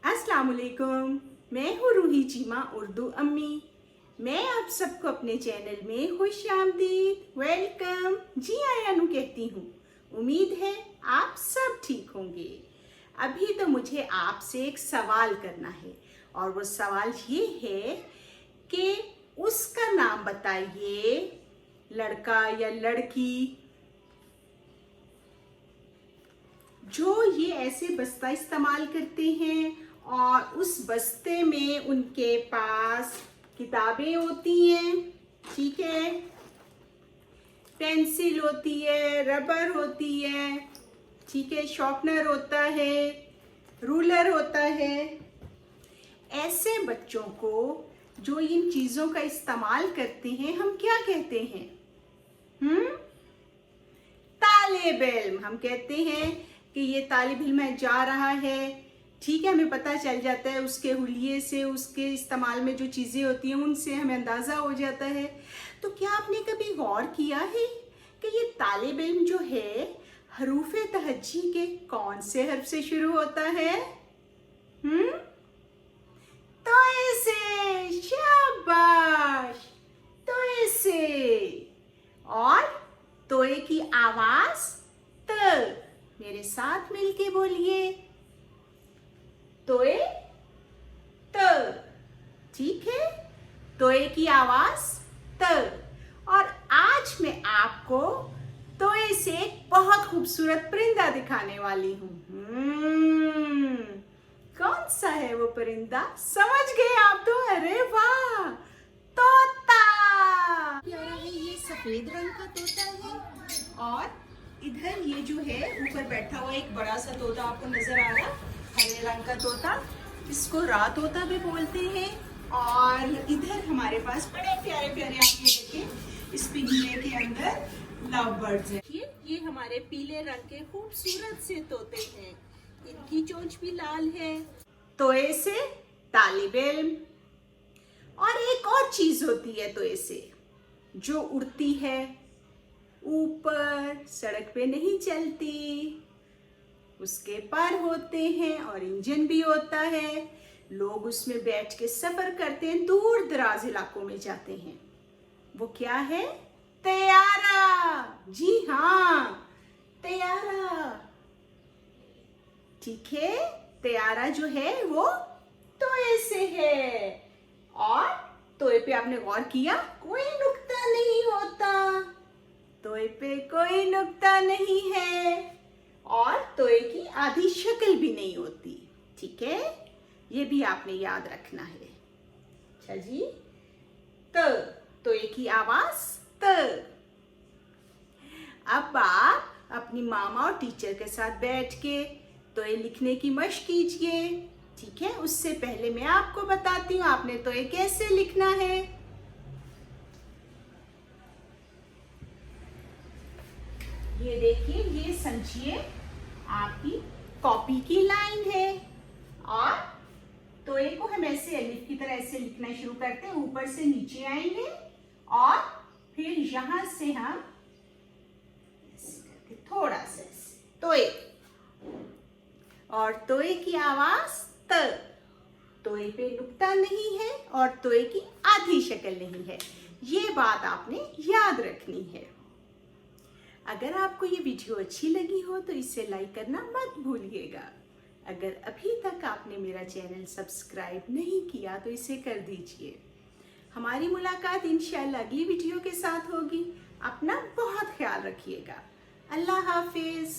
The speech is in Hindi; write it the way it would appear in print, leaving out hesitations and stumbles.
अस्सलाम वालेकुम। मैं हूँ रूही चीमा उर्दू अम्मी। मैं आप सबको अपने चैनल में खुश आमदीद, वेलकम जी आया नु कहती हूँ। उम्मीद है आप सब ठीक होंगे। अभी तो मुझे आपसे एक सवाल करना है और वो सवाल ये है कि उसका नाम बताइए, लड़का या लड़की जो ये ऐसे बस्ता इस्तेमाल करते हैं और उस बस्ते में उनके पास किताबें होती हैं, ठीक है, पेंसिल होती है, रबर होती है, ठीक है, शॉर्पनर होता है, रूलर होता है। ऐसे बच्चों को जो इन चीज़ों का इस्तेमाल करते हैं हम क्या कहते हैं? तालिब इल्म। हम कहते हैं कि ये तालिब इल्म है, जा रहा है, ठीक है, हमें पता चल जाता है उसके हुलिये से, उसके इस्तेमाल में जो चीज़ें होती हैं उनसे हमें अंदाज़ा हो जाता है। तो क्या आपने कभी गौर किया है कि ये तालिब इल्म जो है हरूफ तहज्जी के कौन से हर्फ से शुरू होता है? तोए से। शाबाश, तोए से। और तोए की आवाज त। मेरे साथ मिलके बोलिए, तोए त, ठीक है, तोए की आवाज त। और आज मैं आपको तोए से एक बहुत खूबसूरत परिंदा दिखाने वाली हूँ। कौन सा है वो परिंदा? समझ गए आप तो? अरे वाह, तोता। प्यारा है, ये सफेद रंग का तोता है और इधर ये जो है ऊपर बैठा हुआ एक बड़ा सा तोता आपको नजर आ रहा, हरे रंग का तोता, इसको रात तोता भी बोलते हैं। और इधर हमारे पास बड़े प्यारे प्यारे, आप ये देखिए, इस पिंजरे के अंदर लव बर्ड्स हैं। ये हमारे पीले रंग के खूबसूरत से तोते हैं, इनकी चोंच भी लाल है। तोए से तालिब इल्म। और एक और चीज होती है तोए से, जो उड़ती है ऊपर, सड़क पे नहीं चलती, उसके पर होते हैं और इंजन भी होता है, लोग उसमें बैठ के सफर करते हैं, दूर दराज इलाकों में जाते हैं। वो क्या है? तैयारा। जी हाँ, तैयारा, ठीक है। तैयारा जो है वो तोए से है। और तोए पे आपने गौर किया, कोई नुक्ता नहीं होता, तोए पे कोई नुक्ता नहीं है और तोए की आधी शक्ल भी नहीं होती, ठीक है, ये भी आपने याद रखना है। अच्छा जी, तोए की आवाज त। अब आप अपनी मामा और टीचर के साथ बैठ के तोए लिखने की मशक कीजिए, ठीक है। उससे पहले मैं आपको बताती हूँ आपने तोए कैसे लिखना है। ये देखिए, ये समझिए आपकी कॉपी की लाइन है और तोए को हम ऐसे अलिफ की तरह ऐसे लिखना शुरू करते हैं, ऊपर से नीचे आएंगे और फिर यहां से हम थोड़ा सा तोए, और तोए की आवाज त। तोए पे नुक्ता नहीं है और तोए की आधी शक्ल नहीं है, ये बात आपने याद रखनी है। अगर आपको ये वीडियो अच्छी लगी हो तो इसे लाइक करना मत भूलिएगा। अगर अभी तक आपने मेरा चैनल सब्सक्राइब नहीं किया तो इसे कर दीजिए। हमारी मुलाकात इंशाअल्लाह अगली वीडियो के साथ होगी। अपना बहुत ख्याल रखिएगा। अल्लाह हाफिज।